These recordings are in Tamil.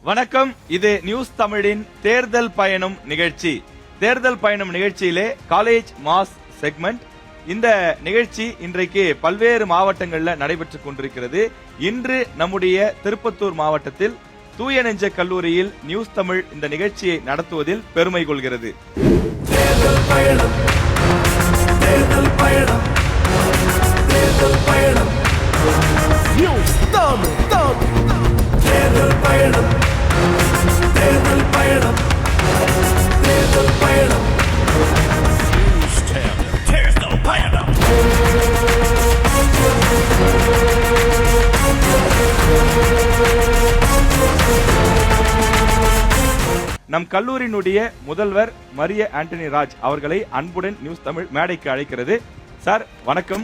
வணக்கம். இது நியூஸ் தமிழின் தேர்தல் பயணம் நிகழ்ச்சி. தேர்தல் பயணம் நிகழ்ச்சியிலே காலேஜ் மாஸ் செக்மெண்ட். இந்த நிகழ்ச்சி இன்றைக்கு பல்வேறு மாவட்டங்களில் நடைபெற்றுக் கொண்டிருக்கிறது. இன்று நம்முடைய திருப்பத்தூர் மாவட்டத்தில் தூய நெஞ்ச கல்லூரியில் நியூஸ் தமிழ் இந்த நிகழ்ச்சியை நடத்துவதில் பெருமை கொள்கிறது. தேர்தல் பயணம், தேர்தல் பயணம், தேர்தல் பயணம், நியூஸ் தமிழ், தேர்தல் பயணம், தேர்தல் பயணம், தேர்தல் பயணம், தேர்தல் பயணம். நம் கல்லூரியினுடைய முதல்வர் மரிய ஆண்டனி ராஜ் அவர்களை அன்புடன் நியூஸ் தமிழ் மேடைக்கு அழைக்கிறது. சார் வணக்கம்.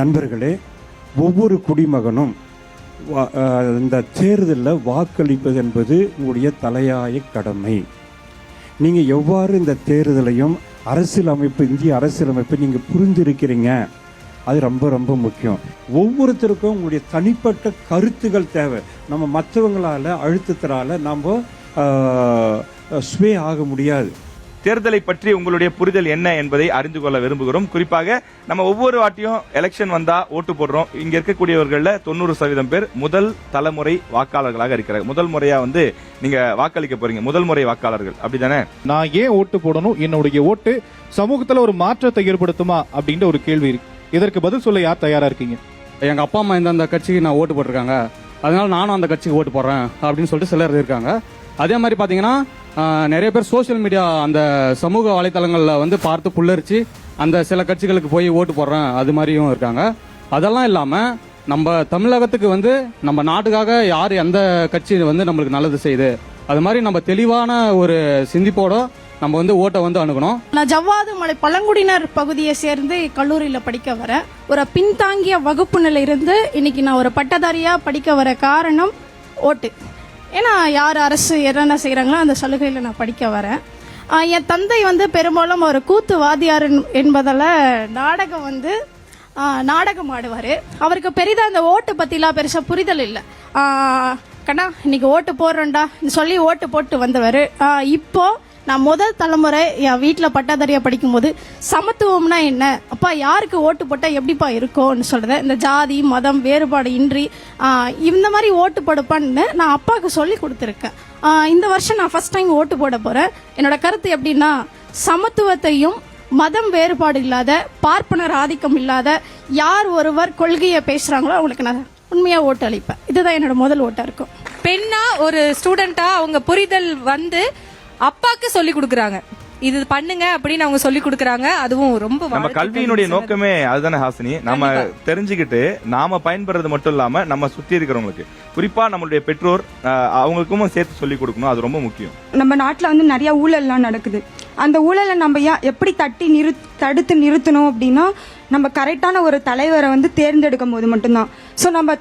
நண்பர்களே, ஒவ்வொரு குடிமகனும் இந்த தேர்தலில் வாக்களிப்பது என்பது உங்களுடைய தலையாய கடமை. நீங்கள் எவ்வாறு இந்த தேர்தலையும் அரசியலமைப்பு, இந்திய அரசியலமைப்பை நீங்கள் புரிந்திருக்கிறீங்க, அது ரொம்ப ரொம்ப முக்கியம். ஒவ்வொருத்தருக்கும் உங்களுடைய தனிப்பட்ட கருத்துக்கள் தேவை. நம்ம மற்றவங்களால அழுத்தத்தினால நம்ம ஸ்வே ஆக முடியாது. தேர்தலை பற்றி உங்களுடைய புரிதல் என்ன என்பதை அறிந்து கொள்ள விரும்புகிறோம். குறிப்பாக நம்ம ஒவ்வொரு வாட்டியும் எலெக்ஷன் வந்தா ஓட்டு போடுறோம். இங்க இருக்கக்கூடியவர்கள 90% பேர் முதல் தலைமுறை வாக்காளர்களாக இருக்கிறாங்க. முதல் முறையா நீங்க வாக்களிக்க போறீங்க, முதல் முறை வாக்காளர்கள், அப்படிதானே? நான் ஏன் ஓட்டு போடணும், என்னுடைய ஓட்டு சமூகத்துல ஒரு மாற்றத்தை ஏற்படுத்துமா அப்படின்ற ஒரு கேள்வி இருக்கு. இதற்கு பதில் சொல்ல யார் தயாரா இருக்கீங்க? எங்க அப்பா அம்மா இந்த கட்சிக்கு நான் ஓட்டு போட்டிருக்காங்க, அதனால நானும் அந்த கட்சிக்கு ஓட்டு போடுறேன் அப்படின்னு சொல்லிட்டு சிலர் இருக்காங்க. அதே மாதிரி பாத்தீங்கன்னா நிறைய பேர் சோசியல் மீடியா, அந்த சமூக வலைத்தளங்கள்ல பார்த்து புல்லரிச்சு அந்த சில கட்சிகளுக்கு போய் ஓட்டு போடுறேன், அது மாதிரியும் இருக்காங்க. அதெல்லாம் இல்லாம நம்ம தமிழகத்துக்கு நம்ம நாட்டுக்காக யார் எந்த கட்சி நம்மளுக்கு நல்லது செய்யுது, அது மாதிரி நம்ம தெளிவான ஒரு சிந்திப்போட நம்ம ஓட்டை அணுகணும். நான் ஜவ்வாது மலை பழங்குடியினர் பகுதியை சேர்ந்து கல்லூரியில படிக்க வரேன். ஒரு பின்தாங்கிய வகுப்புல இருந்து இன்னைக்கு நான் ஒரு பட்டதாரியா படிக்க வர காரணம் ஓட்டு. ஏன்னா யார் அரசு என்னென்ன செய்யறாங்களோ அந்த சலுகையில நான் படிக்க வரேன். என் தந்தை பெரும்பாலும் ஒரு கூத்து வாத்தியார் என்பதால நாடகம் ஆடுவாரு. அவருக்கு பெரிதா இந்த ஓட்டு பத்திலாம் பெருசா புரிதல் இல்லை. கண்ணா இன்னைக்கு ஓட்டு போடுறேன்டா சொல்லி ஓட்டு போட்டு வந்தவர். இப்போ நான் முதல் தலைமுறை என் வீட்டில் பட்டாதாரியா படிக்கும் போது சமத்துவம்னா என்ன, அப்பா யாருக்கு ஓட்டு போட்டால் எப்படிப்பா இருக்கும்னு சொல்கிறேன். இந்த ஜாதி மதம் வேறுபாடு இன்றி இந்த மாதிரி ஓட்டு போடுப்பான்னு நான் அப்பாவுக்கு சொல்லி கொடுத்துருக்கேன். இந்த வருஷம் நான் ஃபர்ஸ்ட் டைம் ஓட்டு போட போகிறேன். என்னோட கருத்து எப்படின்னா, சமத்துவத்தையும் மதம் வேறுபாடு இல்லாத, பார்ப்பனர் ஆதிக்கம் இல்லாத யார் ஒருவர் கொள்கையை பேசுகிறாங்களோ அவங்களுக்கு நான் உண்மையாக ஓட்டு அளிப்பேன். இதுதான் என்னோட முதல் ஓட்டாக இருக்கும். பெண்ணா ஒரு ஸ்டூடெண்டா அவங்க புரிதல் அப்பாக்கு சொல்லி கொடுக்கறாங்க, இது பண்ணுங்க அப்படின்னு அவங்க சொல்லி கொடுக்கறாங்க. அதுவும் ரொம்ப நம்ம கல்வியினுடைய நோக்கமே அதுதானே ஹாசினி. நம்ம தெரிஞ்சுக்கிட்டு நாம பயன்படுறது மட்டும் இல்லாம நம்ம சுத்தி இருக்கிறவங்களுக்கு, குறிப்பா நம்மளுடைய பெற்றோர், அவங்களுக்கும் சேர்த்து சொல்லி கொடுக்கணும். அது ரொம்ப முக்கியம். நம்ம நாட்டுல நிறைய ஊழல்லாம் நடக்குது. அந்த ஊழலை நம்ம எப்படி தடுத்து நிறுத்தணும் அப்படின்னா, நம்ம கரெக்டான ஒரு தலைவரை தேர்ந்தெடுக்கும் போது மட்டும்தான். ஸோ நம்ம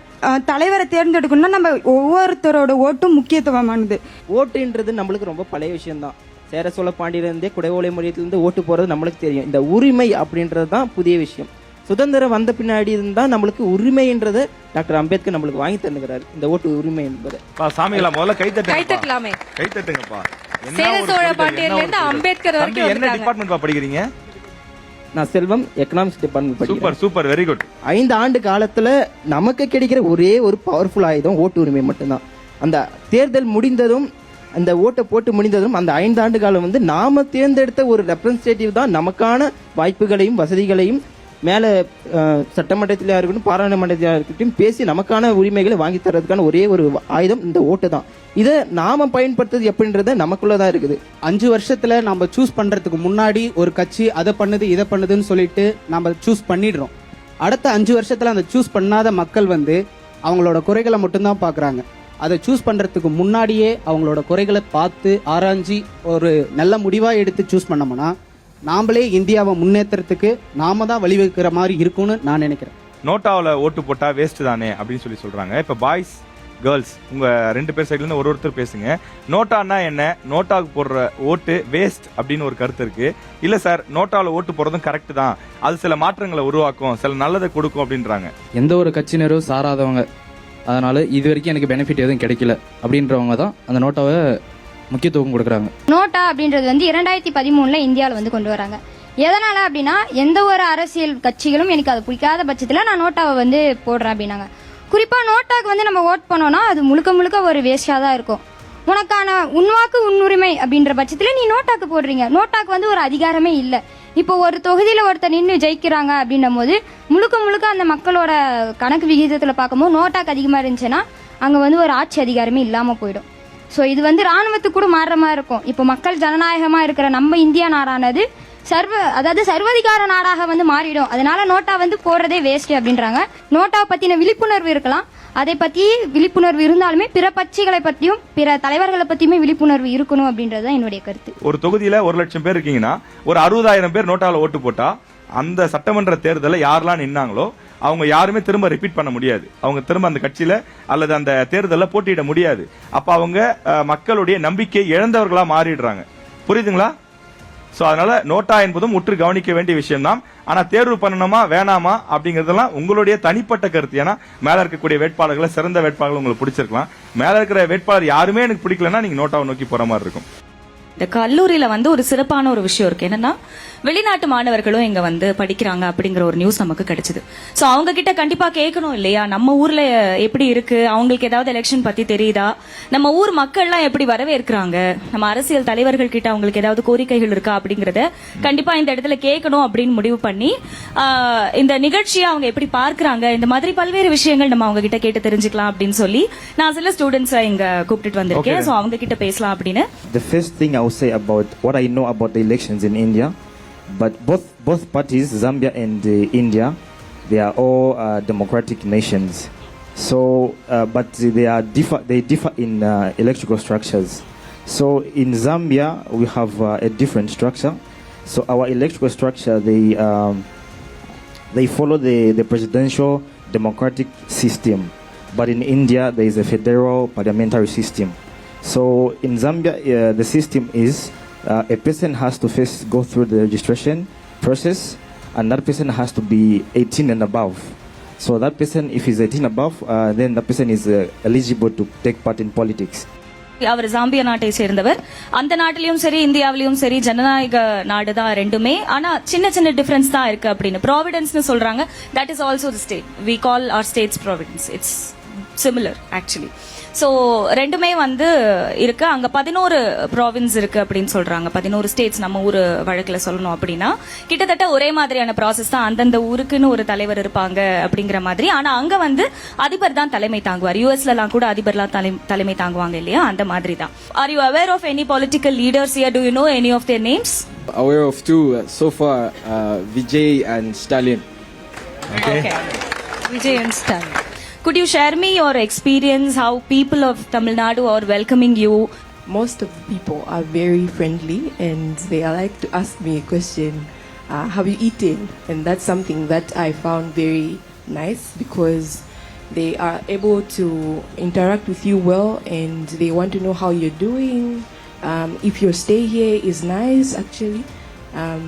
தலைவரை தேர்ந்தெடுக்கணும்னா நம்ம ஒவ்வொருத்தரோட ஓட்டும் முக்கியத்துவமானது. ஓட்டுன்றது நம்மளுக்கு ரொம்ப பழைய விஷயம்தான். சேர சோழ பாண்டியிலிருந்தே குடைவோலை முறையிலிருந்து ஓட்டு போறது நம்மளுக்கு தெரியும். இந்த உரிமை அப்படின்றது தான் புதிய விஷயம். சுதந்திரம் வந்த பின்னாடி இருந்தா நம்மளுக்கு உரிமைன்றது டாக்டர் அம்பேத்கர் நம்மளுக்கு வாங்கி தந்துக்கிறாரு, இந்த ஓட்டு உரிமை என்பது. சாமிகளா முதல்ல கைத்தட்டலாமே, கைத்தட்டுங்கப்பா. சேர சோழ பாண்டியர்ல அம்பேத்கர் வரைக்கும் என்ன டிபார்ட்மெண்ட் படிக்கிறீங்க? நான் செல்வம், எக்கனாமிக்ஸ் டிபார்ட்மெண்ட் படிக்கிறேன். Super super, very good. 5 ஆண்டு காலத்துல நமக்கு கிடைக்கிற ஒரே ஒரு பவர்ஃபுல் ஆயுதம் ஓட்டு உரிமை மட்டும்தான். அந்த தேர்தல் முடிந்ததும், அந்த ஓட்டை போட்டு முடிந்ததும், அந்த 5 ஆண்டு காலம் நாம தேர்ந்தெடுத்த ஒரு ரெப்ரசன்டேட்டிவ் தான் நமக்கான வாய்ப்புகளையும் வசதிகளையும் மேல சட்டமன்றத்திலே இருக்கட்டும், பாராளுமன்றத்திலே இருக்கட்டும் பேசி நமக்கான உரிமைகளை வாங்கி தரதுக்கான ஒரே ஒரு ஆயுதம் இந்த ஓட்டு தான். இதை நாம பயன்படுத்துறது எப்படின்றத நமக்குள்ளதான் இருக்குது. 5 வருஷத்துல நம்ம சூஸ் பண்றதுக்கு முன்னாடி ஒரு கட்சி அதை பண்ணுது இதை பண்ணுதுன்னு சொல்லிட்டு நம்ம சூஸ் பண்ணிடுறோம். அடுத்த 5 வருஷத்துல அந்த சூஸ் பண்ணாத மக்கள் அவங்களோட குறைகளை மட்டும்தான் பாக்குறாங்க. அதை சூஸ் பண்றதுக்கு முன்னாடியே அவங்களோட குறைகளை பார்த்து ஆராய்ச்சி ஒரு நல்ல முடிவா எடுத்து சூஸ் பண்ணோம்னா நாமளே இந்தியாவை முன்னேற்றத்துக்கு நாம தான் வழிவகுக்கிற மாதிரி இருக்கும்னு நான் நினைக்கிறேன். நோட்டாவில் ஓட்டு போட்டா வேஸ்ட் தானே அப்படின்னு சொல்றாங்க. இப்ப பாய்ஸ் கேர்ள்ஸ் உங்க 2 பேர் சைட்ல இருந்து ஒருத்தர் பேசுங்க. நோட்டானா என்ன, நோட்டாவுக்கு போடுற ஓட்டு வேஸ்ட் அப்படின்னு ஒரு கருத்து இருக்கு. இல்ல சார், நோட்டாவில் ஓட்டு போடுறதும் கரெக்ட் தான், அது சில மாற்றங்களை உருவாக்கும், சில நல்லதை கொடுக்கும் அப்படின்றாங்க. எந்த ஒரு கட்சியினரும் சாராதவங்க அதனால் இது வரைக்கும் எனக்கு பெனிஃபிட் எதுவும் கிடைக்கல அப்படின்றவங்க தான் அந்த நோட்டாவை முக்கியத்துவம் கொடுக்குறாங்க. நோட்டா அப்படின்றது வந்து 2013 இந்தியாவில் வந்து கொண்டு வராங்க. எதனால அப்படின்னா எந்த ஒரு அரசியல் கட்சிகளும் எனக்கு அது பிடிக்காத பட்சத்தில் நான் நோட்டாவை வந்து போடுறேன் அப்படின்னாங்க. குறிப்பாக நோட்டாக்கு வந்து நம்ம ஓட் பண்ணோம்னா அது முழுக்க முழுக்க ஒரு வேஸ்டாக தான் இருக்கும். உனக்கான உன்வாக்கு உன்னுரிமை அப்படின்ற பட்சத்தில் நீ நோட்டாக்கு போடுறீங்க. நோட்டாக்கு வந்து ஒரு அதிகாரமே இல்லை. இப்போ ஒரு தொகுதியில் ஒருத்தர் நின்று ஜெயிக்கிறாங்க அப்படின்னும் போது முழுக்க முழுக்க அந்த மக்களோட கணக்கு விகிதத்தில் பார்க்கும்போது நோட்டாக்கு அதிகமாக இருந்துச்சுன்னா அங்கே வந்து ஒரு ஆட்சி அதிகாரமே இல்லாமல் போயிடும். ஸோ இது வந்து ராணுவத்துக்கு கூட மாறுற மாதிரி இருக்கும். இப்போ மக்கள் ஜனநாயகமாக இருக்கிற நம்ம இந்தியா நாடானது சர்வதிகார நாடாக வந்து மாறிடும். அதனால நோட்டா வந்து போடுறதே வேஸ்ட் அப்படின்றாங்க. நோட்டாவை பற்றின விழிப்புணர்வு இருக்கலாம். அதை பற்றி விழிப்புணர்வு இருந்தாலுமே பிற கட்சிகளை பற்றியும் பிற தலைவர்களை பற்றியுமே விழிப்புணர்வு இருக்கணும் அப்படின்றது தான் என்னுடைய கருத்து. ஒரு தொகுதியில் 1,00,000 பேர் இருக்கீங்கன்னா ஒரு 60,000 பேர் நோட்டாவில் ஓட்டு போட்டா அந்த சட்டமன்ற தேர்தலில் யாரெல்லாம் நின்னாங்களோ அவங்க யாருமே திரும்ப ரிப்பீட் பண்ண முடியாது. அவங்க திரும்ப அந்த கட்சியில அல்லது அந்த தேர்தலில் போட்டியிட முடியாது. அப்ப அவங்க மக்களுடைய நம்பிக்கை இழந்தவர்களா மாறிடுறாங்க. புரியுதுங்களா? சோ அதனால நோட்டா என்பதும் உற்று கவனிக்க வேண்டிய விஷயம் தான். ஆனா தேர்வு பண்ணணுமா வேணாமா அப்படிங்கறதெல்லாம் உங்களுடைய தனிப்பட்ட கருத்து. ஏன்னா மேல இருக்கக்கூடிய வேட்பாளர்களை சிறந்த வேட்பாளர்கள் உங்களுக்கு பிடிச்சிருக்கலாம். மேல இருக்கிற வேட்பாளர் யாருமே எனக்கு பிடிக்கலன்னா நீங்க நோட்டாவை நோக்கி போற மாதிரி இருக்கும். இந்த கல்லூரியில வந்து ஒரு சிறப்பான ஒரு விஷயம் இருக்கு. என்னன்னா வெளிநாட்டு மாணவர்களும் இங்க வந்து படிக்கிறாங்க அப்படிங்கிற ஒரு நியூஸ் நமக்கு கிடைச்சது. சோ அவங்க கிட்ட கண்டிப்பா கேட்கணும் இல்லையா, நம்ம ஊர்ல எப்படி இருக்கு, அவங்களுக்கு ஏதாவது எலெக்ஷன் பத்தி தெரியுதா, நம்ம ஊர் மக்கள்லாம் எப்படி வரவேற்கிறாங்க, நம்ம அரசியல் தலைவர்கள் கிட்ட அவங்களுக்கு ஏதாவது கோரிக்கைகள் இருக்கா அப்படிங்கறத கண்டிப்பா இந்த இடத்துல கேட்கணும் அப்படின்னு முடிவு பண்ணி இந்த நிகழ்ச்சியை அவங்க எப்படி பார்க்கறாங்க, இந்த மாதிரி பல்வேறு விஷயங்கள் நம்ம அவங்க கிட்ட கேட்டு தெரிஞ்சுக்கலாம் அப்படின்னு சொல்லி நான் சில ஸ்டூடெண்ட்ஸை இங்க கூப்பிட்டு வந்திருக்கேன். சோ அவங்க கிட்ட பேசலாம் அப்படின்னு. The first thing I will say about what I know about the elections in India, but both parties, Zambia and India, they are all democratic nations. So, but they differ in electoral structures. So, in Zambia we have a different structure. So, our electoral structure they follow the presidential democratic system, but in India there is a federal parliamentary system. So in Zambia, the system is a person has to first go through the registration process, and that person has to be 18 and above. So that person, if he's 18 above, then that person is eligible to take part in politics. அவர் ஜாம்பியா நாட்டை சேர்ந்தவர். அந்த நாட்டிலயும் சரி இந்தியாவிலயும் சரி ஜனநாயக நாடு தான் ரெண்டுமே. ஆனா சின்ன சின்ன டிஃபரன்ஸ் தான் இருக்கு அப்படின்னு ப்ராவிடன்ஸ்னு சொல்றாங்க. That is also the state. We call our states providence. It's similar actually. So ரெண்டுமே வந்து இருக்கு. அங்க 11 ப்ராவின்ஸ் இருக்கு அப்படின்னு சொல்றாங்க. 11 ஸ்டேட்ஸ் நம்ம ஊர் வழக்கில் சொல்லணும் அப்படின்னா கிட்டத்தட்ட ஒரே மாதிரியான ப்ராசஸ் தான். அந்தந்த ஊருக்குன்னு ஒரு தலைவர் இருப்பாங்க அப்படிங்கிற மாதிரி. ஆனா அங்க வந்து அதிபர் தான் தலைமை தாங்குவார். யூஎஸ்ல எல்லாம் கூட அதிபர்லாம் தலைமை தாங்குவாங்க இல்லையா, அந்த மாதிரி தான். Are you aware of any political leaders here? Do you know any of their names? Aware of two so far, Vijay and Stalin. Okay. Vijay and Stalin. Could you share me your experience, how people of Tamil Nadu are welcoming you? Most of the people are very friendly and they like to ask me a question, have you eaten? And that's something that I found very nice because they are able to interact with you well and they want to know how you're doing. If your stay here is nice, actually.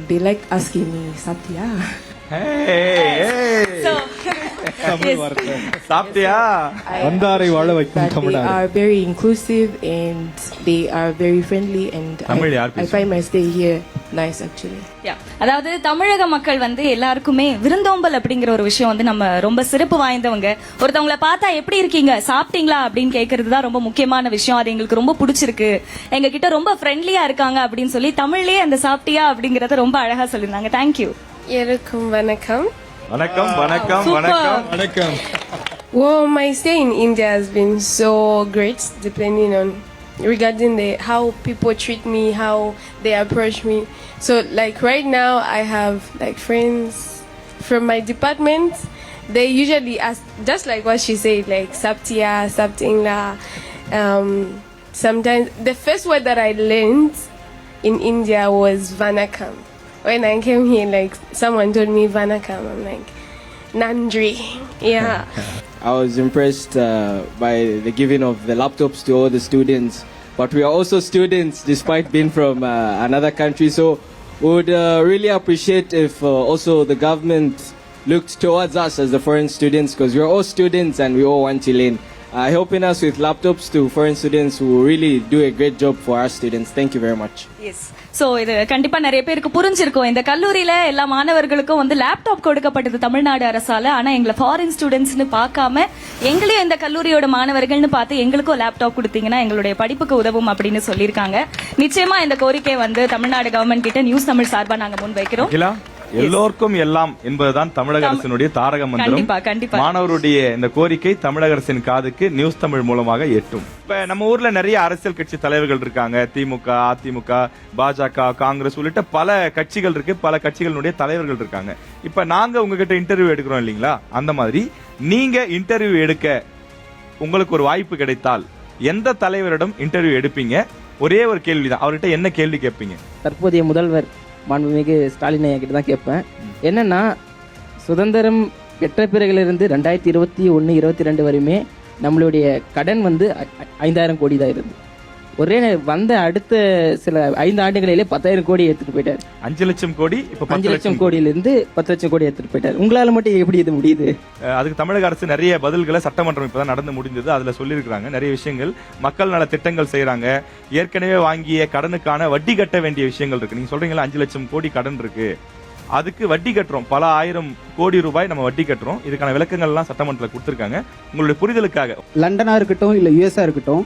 They like asking me, Satya. So, சாப்பிட்டியா? வந்தாரை வாழ வைக்கும் Tamil Nadu. They are very inclusive and they are very friendly and I find my stay here nice actually. அதாவது தமிழக மக்கள் வந்து எல்லாருக்குமே விருந்தோம்பல் அப்படிங்கிற ஒரு விஷயம் வந்து நம்ம ரொம்ப சிறப்பு வாய்ந்தவங்க. ஒருத்தவங்களை பார்த்தா எப்படி இருக்கீங்க, சாப்பிட்டீங்களா அப்படின்னு கேட்கறது தான் ரொம்ப முக்கியமான விஷயம். அது எங்களுக்கு ரொம்ப பிடிச்சிருக்கு. எங்க கிட்ட ரொம்ப ஃப்ரெண்ட்லியா இருக்காங்க அப்படின்னு சொல்லி தமிழ்லயே அந்த சாப்பிட்டியா அப்படிங்கறத ரொம்ப அழகா சொல்லிருந்தாங்க. தேங்க்யூ. எல்லாருக்கும் வணக்கம். வணக்கம் வணக்கம் வணக்கம் வணக்கம். Well, my stay in India has been so great, depending on regarding how people treat me, how they approach me. So, like right now, I have like friends from my department. They usually ask, just like what she said, like Saptia, Saptingla. Sometimes the first word that I learned in India was Vanakam. When I came here, like someone told me Vanakam, I'm like, Nandri. Yeah. I was impressed by the giving of the laptops to all the students. But we are also students despite being from another country. So we would really appreciate if also the government looked towards us as the foreign students, because we're all students and we all want to learn. Helping us with laptops to foreign students who really do a great job for our students. Thank you very much. S so இது கண்டிப்பா நிறைய பேருக்கு புரிஞ்சிருக்கும். இந்த கல்லூரியில எல்லா மாணவர்களுக்கும் வந்து லேப்டாப் கொடுக்கப்பட்டது தமிழ்நாடு அரசால. ஆனா எங்களை ஃபாரின் ஸ்டூடெண்ட்ஸ்னு பார்க்காம எங்களையும் இந்த கல்லூரியோட மாணவர்கள்னு பார்த்து எங்களுக்கும் லேப்டாப் கொடுத்தீங்கன்னா எங்களுடைய படிப்புக்கு உதவும் அப்படின்னு சொல்லியிருக்காங்க. நிச்சயமா இந்த கோரிக்கை வந்து தமிழ்நாடு கவர்மெண்ட் கிட்ட நியூஸ் தமிழ் சார்பா நாங்க முன்வைக்கிறோம். எல்லோருக்கும் எல்லாம் என்பதுதான் தமிழக அரசினுடைய தாரக மந்திரம். கண்டிப்பா. மாணவருடைய இந்த கோரிக்கை தமிழக அரசின் காதுக்கு நியூஸ் தமிழ் மூலமாக எட்டும். இப்ப நம்ம ஊர்ல நிறைய அரசியல் கட்சி தலைவர்கள் இருக்காங்க. திமுக, அதிமுக, பாஜக, காங்கிரஸ் உள்ளிட்ட பல கட்சிகள் இருக்கு. பல கட்சிகளுடைய தலைவர்கள் இருக்காங்க. இப்ப நாங்க உங்ககிட்ட இன்டர்வியூ எடுக்கிறோம் இல்லீங்களா, அந்த மாதிரி நீங்க இன்டர்வியூ எடுக்க உங்களுக்கு ஒரு வாய்ப்பு கிடைத்தால் எந்த தலைவரிடம் இன்டர்வியூ எடுப்பீங்க? ஒரே ஒரு கேள்விதான். அவர்கிட்ட என்ன கேள்வி கேட்பீங்க? தற்போதைய முதல்வர் மாண்புமிகு ஸ்டாலின் ஐயா கிட்ட தான் கேட்பேன். என்னன்னா, சுதந்திரம் பெற்ற பிறகிலிருந்து 2021, 22 வரையுமே நம்மளுடைய கடன் வந்து 5000 கோடி தான் இருந்தது. ஒரே வந்த அடுத்த சில 5 ஆண்டுகளிலே 10,000 கோடி எடுத்துட்டு போயிட்டாரு. 5 லட்சம் கோடி, இப்ப 5 லட்சம் கோடியிலிருந்து 10 லட்சம் கோடி எடுத்துட்டு போயிட்டாரு. உங்களால மட்டும் எப்படி இது முடியுது? அதுக்கு தமிழக அரசு நிறைய பதில்களை சட்டமன்றம் இப்பதான் நடந்து முடிந்தது. அதுல சொல்லியிருக்காங்க நிறைய விஷயங்கள். மக்கள் நல திட்டங்கள் செய்யறாங்க. ஏற்கனவே வாங்கிய கடனுக்கான வட்டி கட்ட வேண்டிய விஷயங்கள் இருக்கு. நீங்க சொல்றீங்களா 5 லட்சம் கோடி கடன் இருக்கு, அதுக்கு வட்டி கட்டுறோம். பல 1000 கோடி ரூபாய் நம்ம வட்டி கட்டுறோம். இதுக்கான விளக்கங்கள் எல்லாம் சட்டமன்றத்தில் கொடுத்திருக்காங்க. உங்களுடைய புரிதலுக்காக லண்டனா இருக்கட்டும் இல்ல யுஎஸ்ஆ இருக்கட்டும்,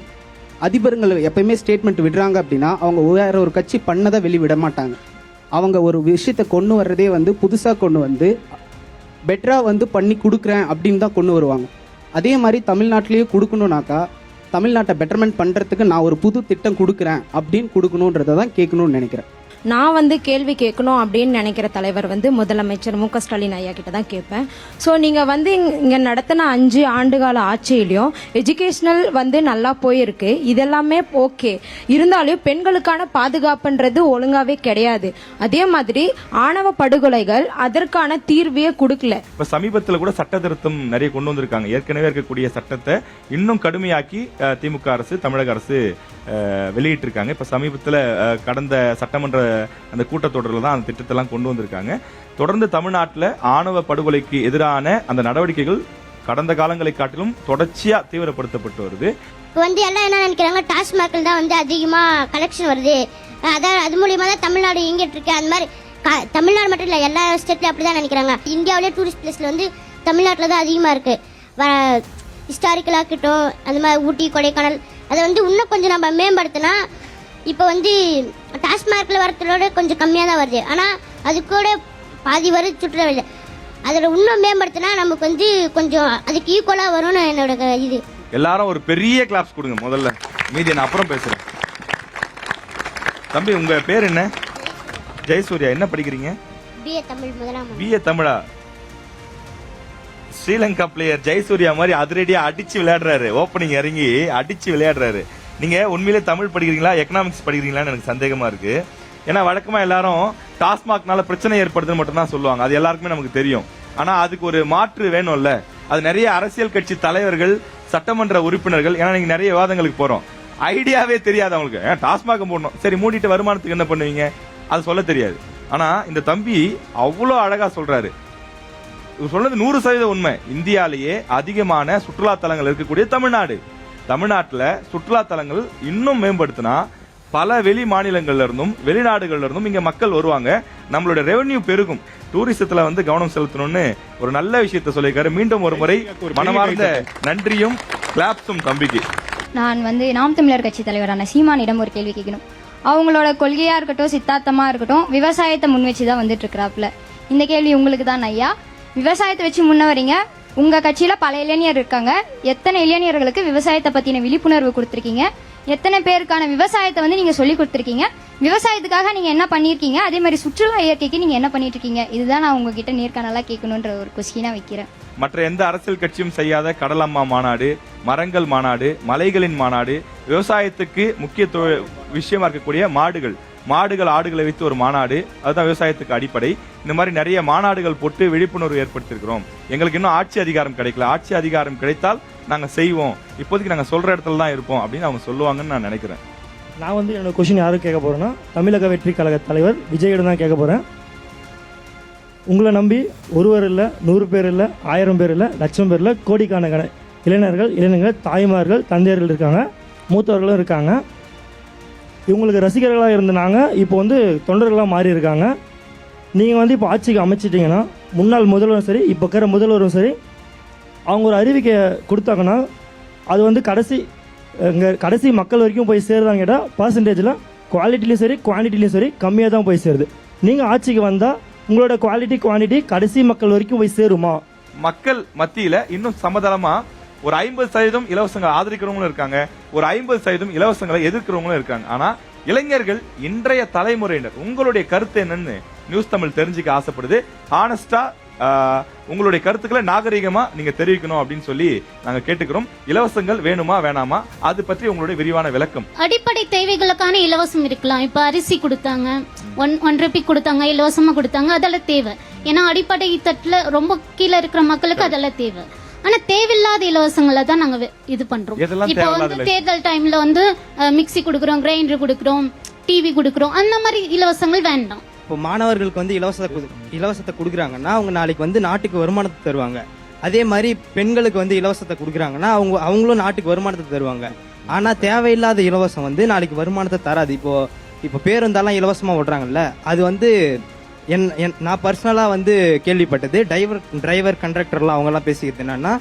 அதிபர்கள் எப்பயுமே ஸ்டேட்மெண்ட் விடுறாங்க அப்படின்னா அவங்க வேற ஒரு கட்சி பண்ணதை வெளிவிட மாட்டாங்க. அவங்க ஒரு விஷயத்தை கொண்டு வர்றதே வந்து புதுசாக கொண்டு வந்து பெட்டராக வந்து பண்ணி கொடுக்குறேன் அப்படின்னு தான் கொண்டு வருவாங்க. அதே மாதிரி தமிழ்நாட்டிலேயே கொடுக்கணுன்னாக்கா தமிழ்நாட்டை பெட்டர்மெண்ட் பண்ணுறதுக்கு நான் ஒரு புது திட்டம் கொடுக்குறேன் அப்படின்னு கொடுக்கணுன்றதை தான் கேட்கணும்னு நினைக்கிறேன். நான் வந்து கேள்வி கேட்கணும் அப்படின்னு நினைக்கிற தலைவர் வந்து முதலமைச்சர் மு க ஸ்டாலின் ஐயா கிட்ட தான் கேட்பேன். ஸோ நீங்கள் வந்து இங்கே நடத்தின 5 ஆண்டுகால ஆட்சியிலையும் எஜுகேஷனல் வந்து நல்லா போயிருக்கு, இதெல்லாமே ஓகே. இருந்தாலும் பெண்களுக்கான பாதுகாப்புன்றது ஒழுங்காவே கிடையாது. அதே மாதிரி ஆணவ படுகொலைகள் அதற்கான தீர்வையே கொடுக்கல. இப்ப சமீபத்தில் கூட சட்ட திருத்தம் நிறைய கொண்டு வந்திருக்காங்க. ஏற்கனவே இருக்கக்கூடிய சட்டத்தை இன்னும் கடுமையாக்கி திமுக அரசு, தமிழக அரசு வெளியிட்டு இருக்காங்க. இப்ப சமீபத்தில் கடந்த சட்டமன்ற அந்த கூட்டத்தொடரில் தான் அந்த திட்டத்தெல்லாம் கொண்டு வந்திருக்காங்க. தொடர்ந்து தமிழ்நாட்டில் ஆணவ படுகொலைக்கு எதிரான அந்த நடவடிக்கைகள் கடந்த காலங்களை காட்டிலும் தொடர்ச்சியா தீவிரப்படுத்தப்பட்டு வருது. இப்போ வந்து எல்லாம் என்ன நினைக்கிறாங்க, டாஸ்மாகில் தான் வந்து அதிகமாக கலெக்ஷன் வருது, அதான் அது மூலியமாக தான் தமிழ்நாடு இயங்கிட்டு இருக்கு. அந்த மாதிரி தமிழ்நாடு மட்டும் இல்லை, எல்லா ஸ்டேட்லையும் அப்படி தான் நினைக்கிறாங்க. இந்தியாவிலே டூரிஸ்ட் பிளேஸில் வந்து தமிழ்நாட்டில் தான் அதிகமாக இருக்குது. ஹிஸ்டாரிக்கலாக இருக்கட்டும், அந்த மாதிரி ஊட்டி, கொடைக்கானல், அதை வந்து இன்னும் கொஞ்சம் நம்ம மேம்படுத்தினா இப்போ வந்து டாஸ்மாகில் வரத்தோட கொஞ்சம் கம்மியாக தான் வருது. ஆனால் அது கூட பாதி வருது சுற்றுலா. அதில் இன்னும் மேம்படுத்தினா நமக்கு வந்து கொஞ்சம் அதுக்கு ஈக்குவலாக வரும்னு என்னோட இது. எல்லாரும் ஒரு பெரிய கிளாப்ஸ் கொடுங்க முதல்ல, மீதி நான் அப்புறம் பேசுறேன். தம்பி, உங்க பேர் என்ன? ஜெயசூர்யா. என்ன படிக்கிறீங்க? பிஏ தமிழ் முதலாம். பிஏ தமிழா? ஸ்ரீலங்கா பிளேயர் ஜெயசூர்யா மாதிரி அதிரடியா அடிச்சு விளையாடுறாரு. ஓப்பனிங் இறங்கி அடிச்சு விளையாடுறாரு. நீங்க உண்மையிலே தமிழ் படிக்கிறீங்களா, எக்கனாமிக்ஸ் படிக்கிறீங்களான்னு எனக்கு சந்தேகமா இருக்கு. ஏன்னா வழக்கமா எல்லாரும் டாஸ்மாக்னால பிரச்சனை ஏற்படுதுன்னு மட்டும் தான் சொல்லுவாங்க. அது எல்லாருக்குமே நமக்கு தெரியும். ஆனா அதுக்கு ஒரு மாற்று வேணும்ல. அது நிறைய அரசியல் கட்சி தலைவர்கள், சட்டமன்ற உறுப்பினர்கள், ஏன்னா நீங்க நிறைய விவாதங்களுக்கு போறோம், ஐடியாவே தெரியாது அவங்களுக்கு. டாஸ்மாக் போடணும், சரி மூடிட்டு வருமானத்துக்கு என்ன பண்ணுவீங்க, அது சொல்ல தெரியாது. ஆனா இந்த தம்பி அவ்வளோ அழகா சொல்றாரு. சொல்றது 100% உண்மை. இந்தியாலேயே அதிகமான சுற்றுலா தலங்கள் இருக்கக்கூடிய தமிழ்நாடு. தமிழ்நாட்டில் சுற்றுலா தலங்கள் இன்னும் மேம்படுத்தினா பல வெளி மாநிலங்கள்ல இருந்தும் வெளிநாடுகள்ல இருந்தும் இங்க மக்கள் வருவாங்க. நம்மளோட ரெவென்யூ பெருகும். டூரிசத்துல வந்து கவனம் செலுத்தணும்னு ஒரு நல்ல விஷயத்த சொல்லியிருக்காரு. மீண்டும் ஒரு முறை மனமார்ந்த நன்றியும் கிளாப்ஸும் தம்பிக்கு. நான் வந்து நாம் தமிழர் கட்சி தலைவரான சீமானிடம் ஒரு கேள்வி கேட்கணும். அவங்களோட கொள்கையா இருக்கட்டும், சித்தாந்தமா இருக்கட்டும், விவசாயத்தை முன் வச்சு தான் வந்துட்டு இருக்கிறாப்புல. இந்த கேள்வி உங்களுக்கு தான் ஐயா. விவசாயத்தை வச்சு முன்ன வரீங்க. உங்க கட்சியில பல இளைஞர் இருக்காங்க. எத்தனை இளைஞர்களுக்கு விவசாயத்தை பத்தின விழிப்புணர்வு கொடுத்திருக்கீங்க? எத்தனை பேருக்கான விவசாயத்தை வந்து நீங்க சொல்லி கொடுத்திருக்கீங்க? விவசாயத்துக்காக நீங்க என்ன பண்ணிருக்கீங்க? அதே மாதிரி சுற்றுலா இயற்கைக்கு நீங்க என்ன பண்ணிட்டு இருக்கீங்க? இதுதான் நான் உங்ககிட்ட நேர்காணலா கேட்கணுன்ற ஒரு கொஸ்டினா வைக்கிறேன். மற்ற எந்த அரசியல் கட்சியும் செய்யாத கடலம்மா மாநாடு, மரங்கள் மாநாடு, மலைகளின் மாநாடு, விவசாயத்துக்கு முக்கிய விஷயமா இருக்கக்கூடிய மாடுகள் ஆடுகளை வைத்து ஒரு மாநாடு, அதுதான் விவசாயத்துக்கு அடிப்படை. இந்த மாதிரி நிறைய மாநாடுகள் போட்டு விழிப்புணர்வு ஏற்படுத்தியிருக்கிறோம். எங்களுக்கு இன்னும் ஆட்சி அதிகாரம் கிடைக்கல. ஆட்சி அதிகாரம் கிடைத்தால் நாங்க செய்வோம், இப்போதைக்கு நாங்க சொல்ற இடத்துல தான் இருப்போம் அப்படின்னு அவங்க சொல்லுவாங்கன்னு நான் நினைக்கிறேன். நான் வந்து என்னோட கொஸ்டின் யாரும் கேட்க போறேன்னா தமிழக வெற்றி கழக தலைவர் விஜயிடம் தான் கேட்க போறேன். உங்களை நம்பி ஒருவர் இல்லை, 100 பேர் இல்லை, 1000 பேர் இல்லை, லட்சம் பேர் இல்லை, கோடிக்கணக்கான இளைஞர்கள், தாய்மார்கள், தந்தையர்கள் இருக்காங்க, மூத்தவர்களும் இருக்காங்க. இவங்களுக்கு ரசிகர்களாக இருந்த நாங்கள் இப்போ வந்து தொண்டர்களாக மாறி இருக்காங்க. நீங்கள் வந்து இப்போ ஆட்சிக்கு அமைச்சிட்டிங்கன்னா முன்னாள் முதல்வரும் சரி, இப்போ இருக்கிற முதல்வரும் சரி, அவங்க ஒரு அறிவிக்கை கொடுத்தாங்கன்னா அது வந்து கடைசி மக்கள் வரைக்கும் போய் சேருதான்னு கேட்டால் பர்சன்டேஜில் குவாலிட்டிலையும் சரி குவான்டிட்டிலையும் சரி கம்மியாக தான் போய் சேருது. நீங்கள் ஆட்சிக்கு வந்தால் உங்களோட குவான்டிட்டி கடைசி மக்கள் வரைக்கும் போய் சேருமா? மக்கள் மத்தியில இன்னும் சமதளமா ஒரு 50% இலவசங்களை ஆதரிக்கிறவங்களும் இருக்காங்க, ஒரு 50% இலவசங்களை எதிர்க்கிறவங்களும் இருக்காங்க. ஆனா இளைஞர்கள், இன்றைய தலைமுறையினர், உங்களுடைய கருத்து என்னன்னு நியூஸ் தமிழ் தெரிஞ்சுக்க ஆசைப்படுது. ஹானஸ்டா உங்களுடைய கருத்துக்களை நாகரிகமா நீங்க தெரிவிக்கணும் அப்படின்னு சொல்லி நாங்க கேட்டுக்கிறோம். இலவசங்கள் வேணுமா வேணாமா, அது பற்றி உங்களுடைய விரிவான விளக்கம். அடிப்படை தேவைகளுக்கான இலவசம் இருக்கலாம். இப்ப அரிசி கொடுத்தாங்க, 1 ரூபி கொடுத்தாங்க, இலவசமா கொடுத்தாங்க, அதெல்லாம் தேவை. ஏன்னா அடிப்படை தட்டுல ரொம்ப கீழே இருக்கிற மக்களுக்கு அதெல்லாம் தேவை. ஆனா தேவையில்லாத இலவசங்களை தான் நாங்க இது பண்றோம். இப்போ வந்து தேர்தல் டைம்ல வந்து மிக்சி கொடுக்குறோம், கிரைண்டர் கொடுக்குறோம், டிவி கொடுக்குறோம், அந்த மாதிரி இலவசங்கள் வேண்டாம். இப்போ மாணவர்களுக்கு வந்து இலவசத்தை கொடுக்குறாங்கன்னா அவங்க நாளைக்கு வந்து நாட்டுக்கு வருமானத்தை தருவாங்க. அதே மாதிரி பெண்களுக்கு வந்து இலவசத்தை கொடுக்குறாங்கன்னா அவங்களும் நாட்டுக்கு வருமானத்தை தருவாங்க. ஆனால் தேவையில்லாத இலவசம் வந்து நாளைக்கு வருமானத்தை தராது. இப்போ பேருந்தெல்லாம் இலவசமாக ஓட்டுறாங்கல்ல, அது வந்து நான் பர்சனலாக வந்து கேள்விப்பட்டது. டிரைவர் கண்டக்டர்லாம் அவங்கெல்லாம் பேசிக்கிறது என்னன்னா,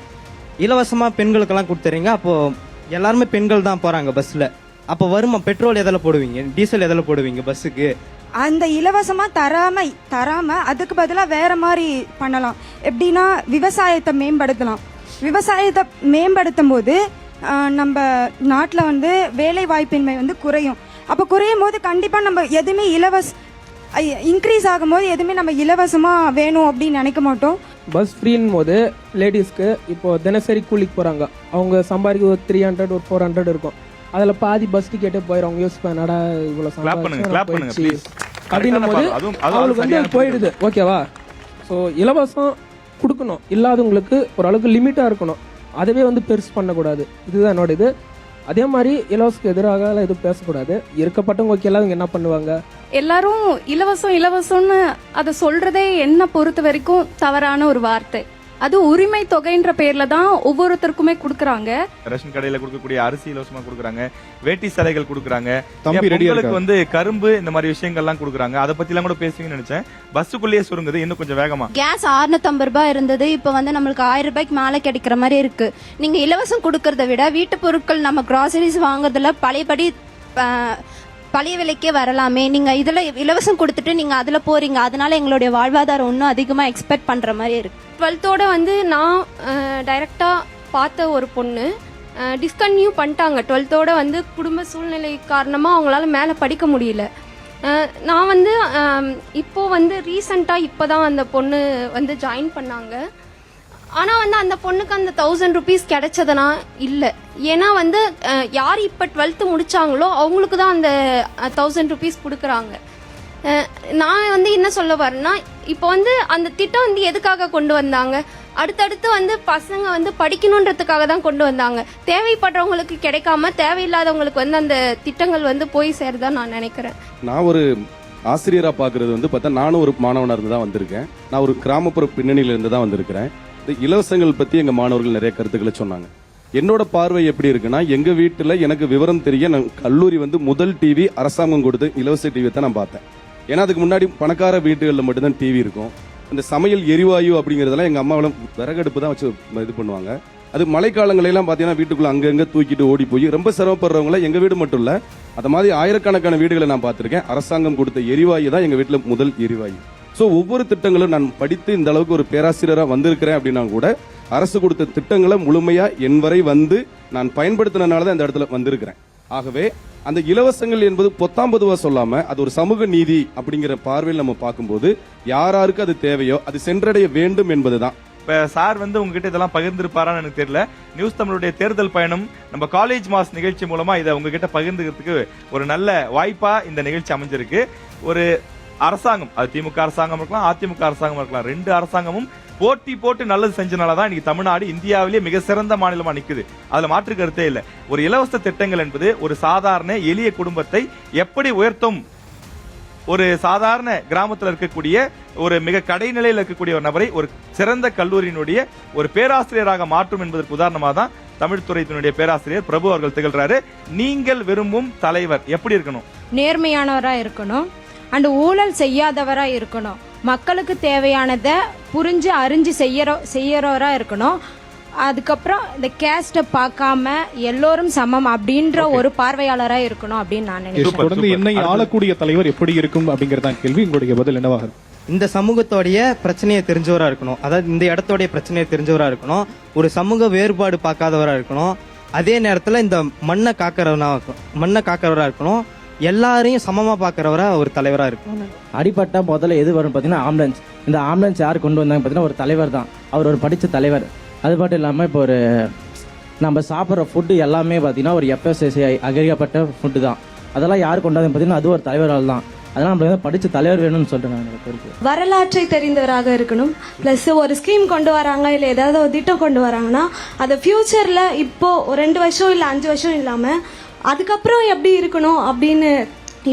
இலவசமாக பெண்களுக்கெல்லாம் கொடுத்துறீங்க, அப்போது எல்லாருமே பெண்கள் தான் போகிறாங்க பஸ்ஸில், அப்போ பெட்ரோல் எதில் போடுவீங்க, டீசல் எதில் போடுவீங்க பஸ்ஸுக்கு? அந்த இலவசமா தராம அதுக்கு பதிலாக வேற மாதிரி பண்ணலாம். எப்படின்னா விவசாயத்தை மேம்படுத்தலாம். விவசாயத்தை மேம்படுத்தும் போது நம்ம நாட்டில் வந்து வேலை வாய்ப்பின்மை வந்து குறையும். அப்போ குறையும் போது கண்டிப்பாக நம்ம எதுவுமே இன்க்ரீஸ் ஆகும்போது எதுவுமே நம்ம இலவசமாக வேணும் அப்படின்னு நினைக்க மாட்டோம். பஸ் ஃப்ரீன் போது லேடிஸ்க்கு இப்போ தினசரி கூலிக்கு போகிறாங்க, அவங்க சம்பாதிக்க ஒரு 300 ஒரு 400 இருக்கும், அதில் பாதி பஸ் டிக்கெட்டே போயிடும். அவங்க யோசிப்பேன், என்னடா இவ்வளோ சம்பாதிச்சு அப்படின்னும் போது அவங்களுக்கு வந்து போயிடுது. ஓகேவா? ஸோ இலவசம் கொடுக்கணும், இல்லாதவங்களுக்கு ஓரளவுக்கு லிமிட்டாக இருக்கணும், அதுவே வந்து பெருசு பண்ணக்கூடாது. இதுதான் என்னோட இது. அதே மாதிரி இலவசத்துக்கு எதிராக எதுவும் பேசக்கூடாது. இருக்கப்பட்டவங்க ஓகே, எல்லாரும் என்ன பண்ணுவாங்க, எல்லாரும் இலவசம்னு அதை சொல்றதே என்ன பொறுத்த வரைக்கும் தவறான ஒரு வார்த்தை. அது உரிமை தொகைன்ற பேர்ல தான் ஒவ்வொருத்தருக்குமே கொடுக்கறாங்க. ரேஷன் கடையில கொடுக்கக்கூடிய அரிசி இலவசமா கொடுக்கறாங்க, வேட்டி சேலைகள் கொடுக்கறாங்க, உங்களுக்கு வந்து கரும்பு, இந்த மாதிரி விஷயங்கள்லாம் கொடுக்கறாங்க. அதை பத்தி எல்லாம் கூட பேசுவீங்கன்னு நினைச்சேன். பஸ்ஸுக்குள்ளேயே சுருங்குது, இன்னும் கொஞ்சம் வேகமா. கேஸ் 650 ரூபாய் இருந்தது, இப்போ வந்து நம்மளுக்கு 1000 ரூபாய்க்கு மேலே கிடைக்கிற மாதிரி இருக்கு. நீங்க இலவசம் கொடுக்கறத விட வீட்டு பொருட்கள் நம்ம கிராசரிஸ் வாங்குறதுல பழைய விலைக்கே வரலாமே. நீங்க இதுல இலவசம் கொடுத்துட்டு நீங்க அதுல போறீங்க, அதனால எங்களுடைய வாழ்வாதாரம் இன்னும் அதிகமா எக்ஸ்பெக்ட் பண்ற மாதிரி இருக்கு. 12th வந்து நான் டைரக்டா பார்த்த ஒரு பொண்ணு டிஸ்கன்டினியூ பண்ணிட்டாங்க. 12th வந்து குடும்ப சூழ்நிலை காரணமா அவங்களால மேல படிக்க முடியல. நான் வந்து இப்போ வந்து ரீசெண்டா இப்போதான் அந்த பொண்ணு வந்து ஜாயின் பண்ணாங்க. ஆனால் வந்து அந்த பொண்ணுக்கு அந்த 1000 rupees கிடைச்சதுனா இல்லை. ஏன்னா வந்து யார் இப்போ 12th முடிச்சாங்களோ அவங்களுக்கு தான் அந்த 1000 rupees கொடுக்குறாங்க. நான் வந்து என்ன சொல்ல வரேன்னா, இப்போ வந்து அந்த திட்டம் வந்து எதுக்காக கொண்டு வந்தாங்க, அடுத்தடுத்து வந்து பசங்க வந்து படிக்கணுன்றதுக்காக தான் கொண்டு வந்தாங்க. தேவைப்படுறவங்களுக்கு கிடைக்காம தேவையில்லாதவங்களுக்கு வந்து அந்த திட்டங்கள் வந்து போய் சேருதா நான் நினைக்கிறேன். நான் ஒரு ஆசிரியராக பார்க்கறது வந்து பார்த்தா, நானும் ஒரு மாணவனாக இருந்து தான் வந்திருக்கேன். நான் ஒரு கிராமப்புற பின்னணியிலிருந்து தான் வந்திருக்கிறேன். இந்த இலவசங்கள் பற்றி எங்கள் மாணவர்கள் நிறைய கருத்துக்களை சொன்னாங்க. என்னோட பார்வை எப்படி இருக்குன்னா, எங்கள் வீட்டில் எனக்கு விவரம் தெரிய நான் கல்லூரி வந்து முதல் டிவி அரசாங்கம் கொடுத்து இலவச டிவியை தான் நான் பார்த்தேன். ஏன்னா அதுக்கு முன்னாடி பணக்கார வீடுகளில் மட்டும்தான் டிவி இருக்கும். இந்த சமையல் எரிவாயு அப்படிங்கிறதெல்லாம் எங்கள் அம்மாவெல்லாம் விறகடுப்பு தான் வச்சு இது பண்ணுவாங்க. அது மழைக்காலங்களெல்லாம் பார்த்தீங்கன்னா வீட்டுக்குள்ளே அங்கங்கே தூக்கிட்டு ஓடி போய் ரொம்ப சிரமப்படுறவங்கள எங்கள் வீடு மட்டும் இல்லை, அது மாதிரி ஆயிரக்கணக்கான வீடுகளை நான் பார்த்துருக்கேன். அரசாங்கம் கொடுத்த எரிவாயு தான் எங்கள் வீட்டில் முதல் எரிவாயு. ஸோ ஒவ்வொரு திட்டங்களும் நான் படித்து இந்த அளவுக்கு ஒரு பேராசிரியராக வந்திருக்கிறேன் அப்படின்னா கூட அரசு கொடுத்த திட்டங்களை முழுமையாக என் வரை வந்து நான் பயன்படுத்தினால தான் இந்த இடத்துல வந்திருக்கிறேன். ஆகவே அந்த இலவசங்கள் என்பது பொத்தாம்பதுவா சொல்லாம அது ஒரு சமூக நீதி அப்படிங்கிற பார்வையில் நம்ம பார்க்கும்போது யாராருக்கு அது தேவையோ அது சென்றடைய வேண்டும் என்பதுதான். இப்ப சார் வந்து உங்ககிட்ட இதெல்லாம் பகிர்ந்திருப்பாரான்னு எனக்கு தெரியல. நியூஸ் தமிழுடைய தேர்தல் பயணம் நம்ம காலேஜ் மாஸ் நிகழ்ச்சி மூலமா இதை உங்ககிட்ட பகிர்ந்துக்கிறதுக்கு ஒரு நல்ல வாய்ப்பா இந்த நிகழ்ச்சி அமைஞ்சிருக்கு. ஒரு அரசாங்கம், அது திமுக அரசாங்கம் இருக்கலாம், அதிமுக அரசாங்கம் இருக்கலாம், 2 அரசாங்கமும் போட்டி போட்டு நல்லது செஞ்சனாலதான் இன்னைக்கு தமிழ்நாடு இந்தியாவிலேயே மிக சிறந்த மாநிலமா நிக்குது. அதுல மாற்று கருத்தே இல்லை. ஒரு இலவச திட்டங்கள் என்பது ஒரு சாதாரண எளிய குடும்பத்தை எப்படி உயர்த்தும் ஒரு சாதாரண கிராமத்தில் இருக்கக்கூடிய ஒரு மிக கடைநிலையில் இருக்கக்கூடிய ஒரு நபரை ஒரு சிறந்த கல்லூரியினுடைய ஒரு பேராசிரியராக மாற்றும் என்பதற்கு உதாரணமாக தான் தமிழ் துறையினுடைய பேராசிரியர் பிரபு அவர்கள் திகழ்றாரு. நீங்கள் விரும்பும் தலைவர் எப்படி இருக்கணும்? நேர்மையானவரா இருக்கணும் அண்ட் ஊழல் செய்யாதவரா இருக்கணும். மக்களுக்கு தேவையானதை புரிஞ்சு அறிஞ்சு செய்யறவரா இருக்கணும். அதுக்கப்புறம் இந்த கேஸ்ட பார்க்காம எல்லோரும் சமம் அப்படின்ற ஒரு பார்வையாளரா இருக்கணும் அப்படின்னு நான் நினைக்கிறேன். தொடர்ந்து என்னை ஆளக்கூடிய தலைவர் எப்படி இருக்கும் அப்படிங்கறதான் கேள்வி. உங்களுடைய பதில் என்னவாக இருக்கும்? இந்த சமூகத்தோடைய பிரச்சனையை தெரிஞ்சவரா இருக்கணும். அதாவது இந்த இடத்தோடைய பிரச்சனையை தெரிஞ்சவரா இருக்கணும். ஒரு சமூக வேறுபாடு பார்க்காதவரா இருக்கணும். அதே நேரத்தில் இந்த மண்ணை காக்கிறவரா இருக்கணும். எல்லாரையும் சமமா பார்க்கறவரா ஒரு தலைவரா இருக்கணும். அடிப்பட்டா முதல்ல எது வரும் பார்த்தீங்கன்னா ஆம்புலன்ஸ். இந்த ஆம்புலன்ஸ் யார் கொண்டு வந்தாங்க பார்த்தீங்கன்னா ஒரு தலைவர் தான். அவர் ஒரு படித்த தலைவர். அது மட்டும் இல்லாமல் இப்போ ஒரு நம்ம சாப்பிட்ற ஃபுட்டு எல்லாமே பார்த்தீங்கன்னா ஒரு FSSAI அங்கீகரிக்கப்பட்ட ஃபுட்டு தான். அதெல்லாம் யார் கொண்டாந்து பார்த்தீங்கன்னா அது ஒரு தலைவரால் தான். அதெல்லாம் நம்மளுக்கு படித்த தலைவர் வேணும்னு சொல்லிட்டு நான் வரலாற்றை தெரிந்தவராக இருக்கணும். ப்ளஸ் ஒரு ஸ்கீம் கொண்டு வராங்க இல்லை ஏதாவது ஒரு திட்டம் கொண்டு வராங்கன்னா அதை ஃபியூச்சரில் இப்போ ஒரு 2 வருஷம் இல்லை 5 வருஷம் இல்லாமல் அதுக்கப்புறம் எப்படி இருக்கணும் அப்படின்னு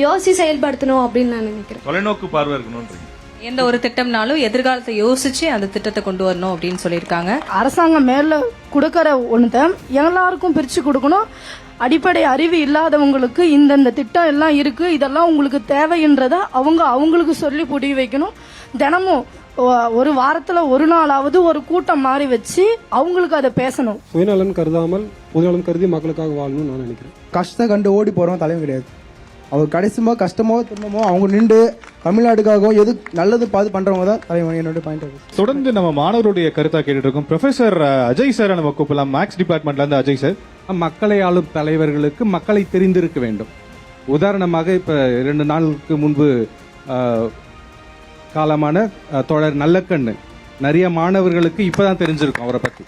யோசிச்சு செயல்படுத்தணும் அப்படின்னு நான் நினைக்கிறேன். தொலைநோக்கு பார்வை இருக்கணும். எந்த ஒரு திட்டம்னாலும் எதிர்காலத்தை யோசிச்சு அந்த திட்டத்தை கொண்டு வரணும் அப்படின்னு சொல்லியிருக்காங்க. அரசாங்கம் மேல கொடுக்கற ஒன்று எல்லாருக்கும் பிரிச்சு கொடுக்கணும். அடிப்படை அறிவு இல்லாதவங்களுக்கு இந்தந்த திட்டம் எல்லாம் இருக்கு, இதெல்லாம் உங்களுக்கு தேவைன்றத அவங்களுக்கு சொல்லி புரிய வைக்கணும். தினமும் ஒரு வாரத்துல ஒரு நாளாவது ஒரு கூட்டம் மாறி வச்சு அவங்களுக்கு அதை பேசணும். சுயநலன் கருதாமல் பொதுநலன் கருதி மக்களுக்காக வாழணும்னு நான் நினைக்கிறேன். கஷ்டம் கண்டு ஓடி போறவன் தலைவன் கிடையாது. அவர் கடைசிமோ கஷ்டமோ துன்பமோ அவங்க நின்று தமிழ்நாட்டுக்காகவும் எது நல்லது பார்த்து பண்றவங்க தான் தலைவன். என்னோட பாயிண்ட். தொடர்ந்து நம்ம மாணவருடைய கருத்தா கேட்டுட்டு இருக்கோம். ப்ரொஃபசர் அஜய் சார் நம்ம கூப்பிடலாம். மேக்ஸ் டிபார்ட்மெண்ட்ல இருந்து அஜய் சார். மக்களை ஆளும் தலைவர்களுக்கு மக்களை தெரிந்திருக்க வேண்டும். உதாரணமாக இப்ப 2 நாளுக்கு முன்பு காலமான தோழர் நல்லக்கண்ணு நிறைய மாணவர்களுக்கு இப்பதான் தெரிஞ்சிருக்கும் அவரை பத்தி.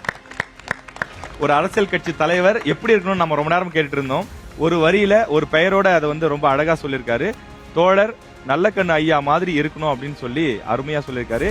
ஒரு அரசியல் கட்சி தலைவர் எப்படி இருக்கணும்னு நம்ம ரொம்ப நேரம் கேட்டுட்டு இருந்தோம். ஒரு வரியில ஒரு பெயரோட அதை ரொம்ப அழகா சொல்லியிருக்காரு. தோழர் நல்லக்கண்ணு ஐயா மாதிரி இருக்கணும் அப்படின்னு சொல்லி அருமையா சொல்லியிருக்காரு.